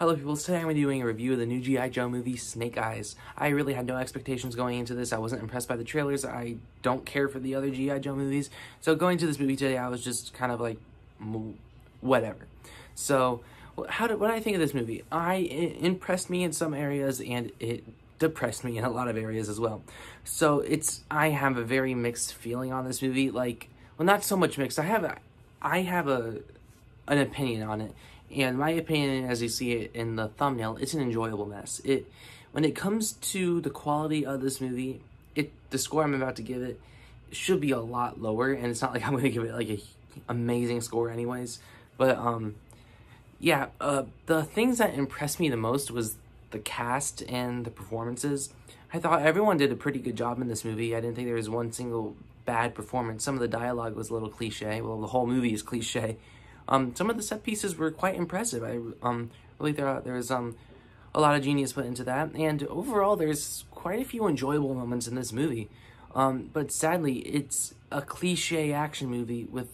Hello people, today I'm doing a review of the new G.I. Joe movie, Snake Eyes. I really had no expectations going into this. I wasn't impressed by the trailers. I don't care for the other G.I. Joe movies. So going to this movie today, I was just kind of like, whatever. So, what did I think of this movie? It impressed me in some areas and it depressed me in a lot of areas as well. So I have a very mixed feeling on this movie. Like, well, not so much mixed. I have an opinion on it. And my opinion, as you see it in the thumbnail, it's an enjoyable mess. When it comes to the quality of this movie, the score I'm about to give it should be a lot lower, and it's not like I'm going to give it like a amazing score anyways. But yeah, the things that impressed me the most was the cast and the performances. I thought everyone did a pretty good job in this movie. I didn't think there was one single bad performance. Some of the dialogue was a little cliche. Well, the whole movie is cliche. Some of the set pieces were quite impressive. I really thought there was a lot of genius put into that, and overall there's quite a few enjoyable moments in this movie. But sadly, it's a cliche action movie with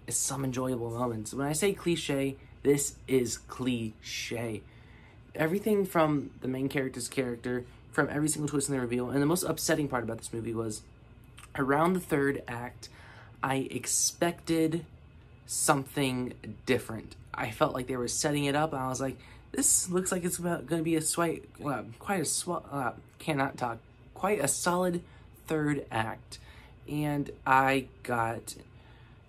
some enjoyable moments. When I say cliche, this is cliche. Everything from the main character's character, from every single twist in the reveal, and the most upsetting part about this movie was around the third act, I expected something different. I felt like they were setting it up, and I was like, this looks like it's going to be quite a solid third act. And I got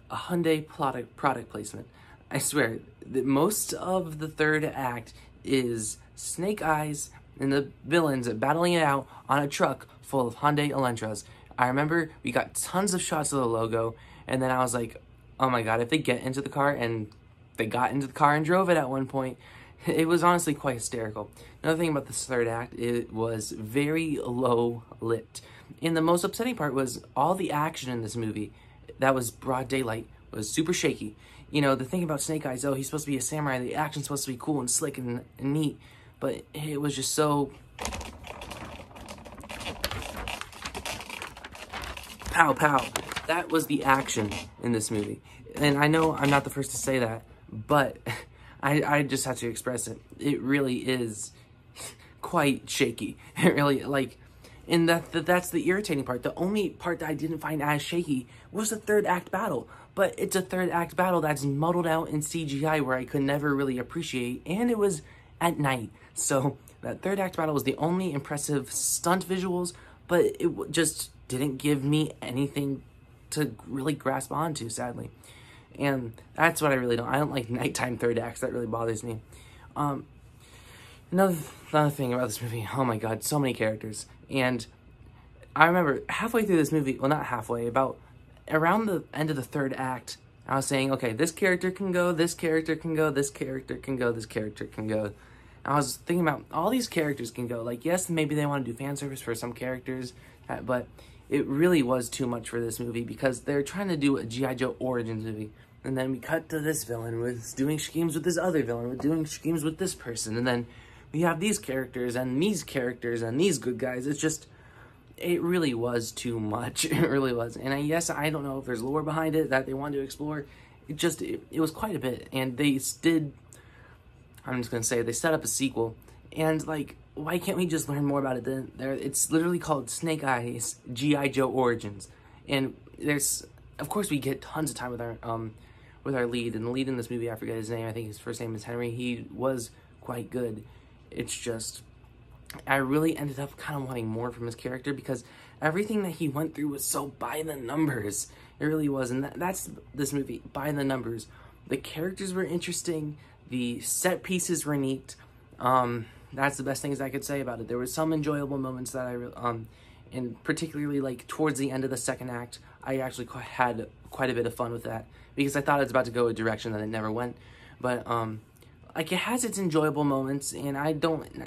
a Hyundai product placement. I swear that most of the third act is Snake Eyes and the villains battling it out on a truck full of Hyundai Elantras. I remember we got tons of shots of the logo, and then I was like, oh my god, if they get into the car, and they got into the car and drove it at one point, it was honestly quite hysterical. Another thing about this third act, it was very low-lit. And the most upsetting part was all the action in this movie that was broad daylight was super shaky. You know, the thing about Snake Eyes, oh, he's supposed to be a samurai, the action's supposed to be cool and slick and neat, but it was just so pow pow. That was the action in this movie. And I know I'm not the first to say that, but I just have to express it. It really is quite shaky. It really, like, and that's the irritating part. The only part that I didn't find as shaky was the third act battle. But it's a third act battle that's muddled out in CGI where I could never really appreciate, and it was at night. So that third act battle was the only impressive stunt visuals, but it just didn't give me anything to really grasp onto, sadly. And that's what I really don't. I don't like nighttime third acts. That really bothers me. Another thing about this movie, oh my god, so many characters. And I remember halfway through this movie, well, not halfway, about around the end of the third act, I was saying, okay, this character can go, this character can go, this character can go, this character can go. And I was thinking about all these characters can go. Like, yes, maybe they want to do fan service for some characters, but it really was too much for this movie because they're trying to do a G.I. Joe Origins movie. And then we cut to this villain with doing schemes with this other villain, with doing schemes with this person. And then we have these characters and these good guys. It's just, it really was too much. It really was. And yes, I don't know if there's lore behind it that they wanted to explore. It was quite a bit. And they did, I'm just going to say, they set up a sequel. And, like, why can't we just learn more about it then? It's literally called Snake Eyes G.I. Joe Origins. And of course, we get tons of time with our lead. And the lead in this movie, I forget his name. I think his first name is Henry. He was quite good. It's just, I really ended up kind of wanting more from his character because everything that he went through was so by the numbers. It really was. And that's this movie, by the numbers. The characters were interesting. The set pieces were neat. That's the best things I could say about it. There were some enjoyable moments that and particularly like towards the end of the second act, I actually had quite a bit of fun with that because I thought it was about to go a direction that it never went. But, like, it has its enjoyable moments, and I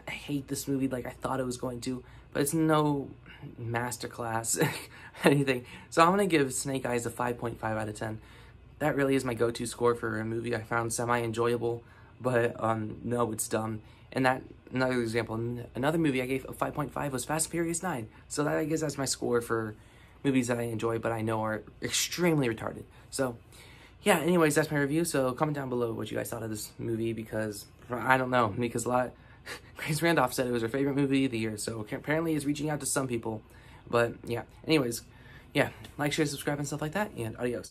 hate this movie like I thought it was going to, but it's no masterclass, anything. So I'm going to give Snake Eyes a 5.5 out of 10. That really is my go-to score for a movie I found semi-enjoyable, but, no, it's dumb. And another example, another movie I gave a 5.5 was Fast and Furious 9. So that, I guess, that's my score for movies that I enjoy, but I know are extremely retarded. So, yeah, anyways, that's my review. So comment down below what you guys thought of this movie, because I don't know, because Grace Randolph said it was her favorite movie of the year, so apparently it's reaching out to some people. But yeah, anyways, yeah, like, share, subscribe, and stuff like that, and adios.